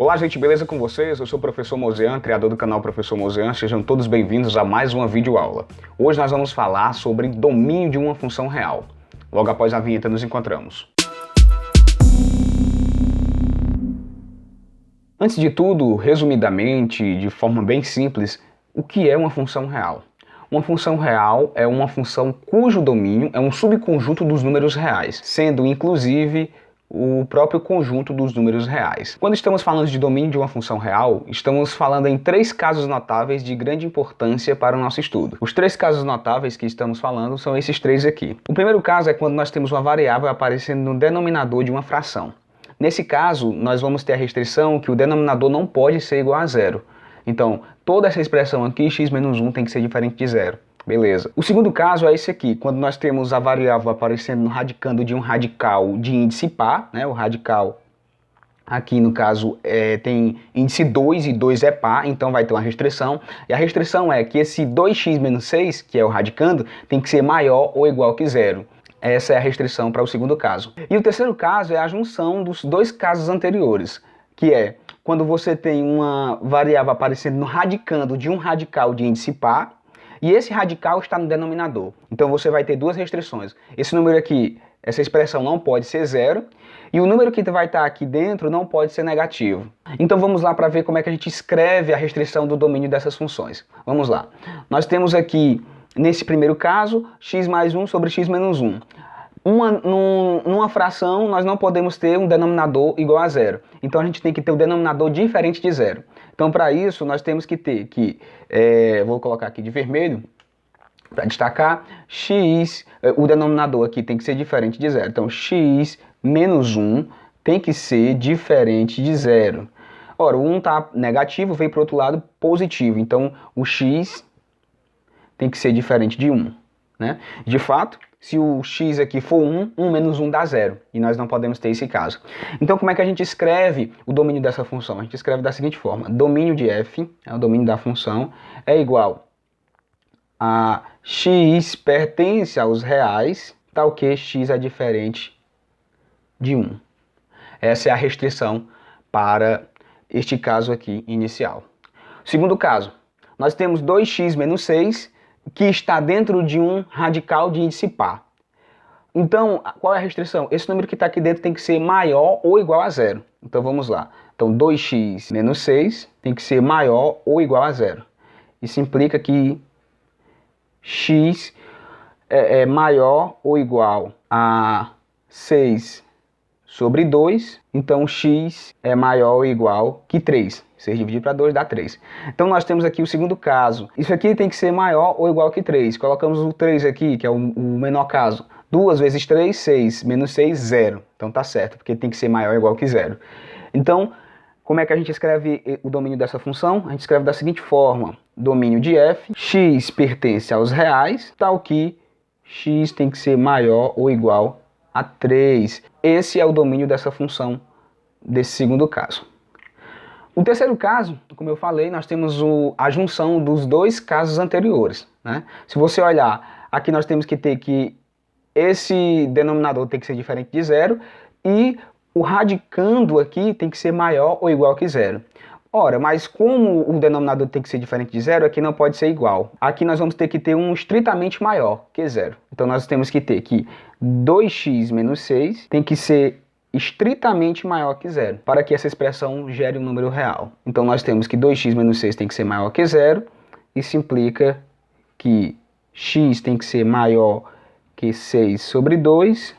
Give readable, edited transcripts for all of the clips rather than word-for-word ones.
Olá gente, beleza com vocês? Eu sou o Professor Mosean, criador do canal Professor Mosean. Sejam todos bem-vindos a mais uma videoaula. Hoje nós vamos falar sobre domínio de uma função real. Logo após a vinheta nos encontramos. Antes de tudo, resumidamente, de forma bem simples, o que é uma função real? Uma função real é uma função cujo domínio é um subconjunto dos números reais, sendo inclusive o próprio conjunto dos números reais. Quando estamos falando de domínio de uma função real, estamos falando em três casos notáveis de grande importância para o nosso estudo. Os três casos notáveis que estamos falando são esses três aqui. O primeiro caso é quando nós temos uma variável aparecendo no denominador de uma fração. Nesse caso, nós vamos ter a restrição que o denominador não pode ser igual a zero. Então, toda essa expressão aqui, x menos 1, tem que ser diferente de zero. Beleza. O segundo caso é esse aqui, quando nós temos a variável aparecendo no radicando de um radical de índice par, né? O radical aqui no caso tem índice 2 e 2 é par, então vai ter uma restrição. E a restrição é que esse 2x menos 6, que é o radicando, tem que ser maior ou igual que zero. Essa é a restrição para o segundo caso. E o terceiro caso é a junção dos dois casos anteriores, que é quando você tem uma variável aparecendo no radicando de um radical de índice par, e esse radical está no denominador. Então você vai ter duas restrições. Esse número aqui, essa expressão não pode ser zero, e o número que vai estar aqui dentro não pode ser negativo. Então vamos lá para ver como é que a gente escreve a restrição do domínio dessas funções. Vamos lá. Nós temos aqui, nesse primeiro caso, x mais 1 sobre x menos 1. Numa fração, nós não podemos ter um denominador igual a zero. Então a gente tem que ter um denominador diferente de zero. Então para isso, nós temos que ter que, vou colocar aqui de vermelho, para destacar, x, o denominador aqui tem que ser diferente de zero. Então x menos 1 tem que ser diferente de zero. Ora, o 1 está negativo, veio para o outro lado positivo. Então o x tem que ser diferente de 1. Né? De fato, se o x aqui for 1, 1 menos 1 dá 0. E nós não podemos ter esse caso. Então, como é que a gente escreve o domínio dessa função? A gente escreve da seguinte forma. Domínio de f, é o domínio da função, é igual a x pertence aos reais, tal que x é diferente de 1. Essa é a restrição para este caso aqui inicial. Segundo caso, nós temos 2x menos 6, que está dentro de um radical de índice par. Então, qual é a restrição? Esse número que está aqui dentro tem que ser maior ou igual a zero. Então, vamos lá. Então, 2x menos 6 tem que ser maior ou igual a zero. Isso implica que x é maior ou igual a 6 sobre 2, então x é maior ou igual que 3. 6 dividido para 2 dá 3. Então nós temos aqui o segundo caso. Isso aqui tem que ser maior ou igual que 3. Colocamos o 3 aqui, que é o menor caso. 2 vezes 3, 6. Menos 6, 0. Então tá certo, porque tem que ser maior ou igual que 0. Então, como é que a gente escreve o domínio dessa função? A gente escreve da seguinte forma. Domínio de f, x pertence aos reais, tal que x tem que ser maior ou igual a 3. Esse é o domínio dessa função, desse segundo caso. O terceiro caso, como eu falei, nós temos a junção dos dois casos anteriores. Né? Se você olhar, aqui nós temos que ter que esse denominador tem que ser diferente de zero e o radicando aqui tem que ser maior ou igual que zero. Ora, mas como o denominador tem que ser diferente de zero, aqui não pode ser igual. Aqui nós vamos ter que ter um estritamente maior que zero. Então nós temos que ter que 2x menos 6 tem que ser estritamente maior que zero, para que essa expressão gere um número real. Então nós temos que 2x menos 6 tem que ser maior que zero, isso implica que x tem que ser maior que 6 sobre 2,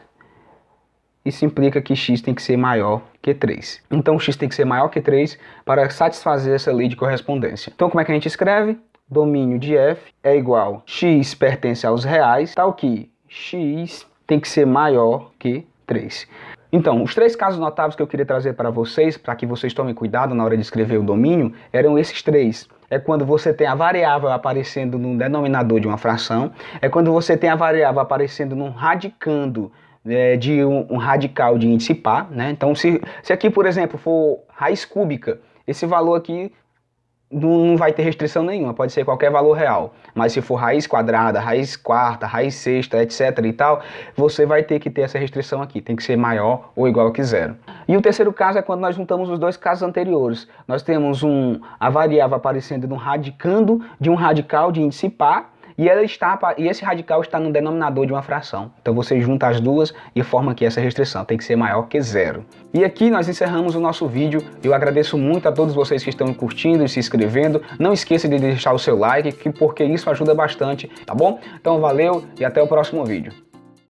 isso implica que x tem que ser maior que 3. Então x tem que ser maior que 3 para satisfazer essa lei de correspondência. Então como é que a gente escreve? Domínio de f é igual a x pertence aos reais, tal que x tem que ser maior que 3. Então, os três casos notáveis que eu queria trazer para vocês, para que vocês tomem cuidado na hora de escrever o domínio, eram esses três. É quando você tem a variável aparecendo no denominador de uma fração, é quando você tem a variável aparecendo num radicando de um radical de índice par. Né? Então, se aqui, por exemplo, for raiz cúbica, esse valor aqui não vai ter restrição nenhuma, pode ser qualquer valor real. Mas se for raiz quadrada, raiz quarta, raiz sexta, etc e tal, você vai ter que ter essa restrição aqui, tem que ser maior ou igual que zero. E o terceiro caso é quando nós juntamos os dois casos anteriores. Nós temos a variável aparecendo no radicando de um radical de índice par, e esse radical está no denominador de uma fração. Então você junta as duas e forma aqui essa restrição, tem que ser maior que zero. E aqui nós encerramos o nosso vídeo. Eu agradeço muito a todos vocês que estão curtindo e se inscrevendo. Não esqueça de deixar o seu like, porque isso ajuda bastante, tá bom? Então valeu e até o próximo vídeo.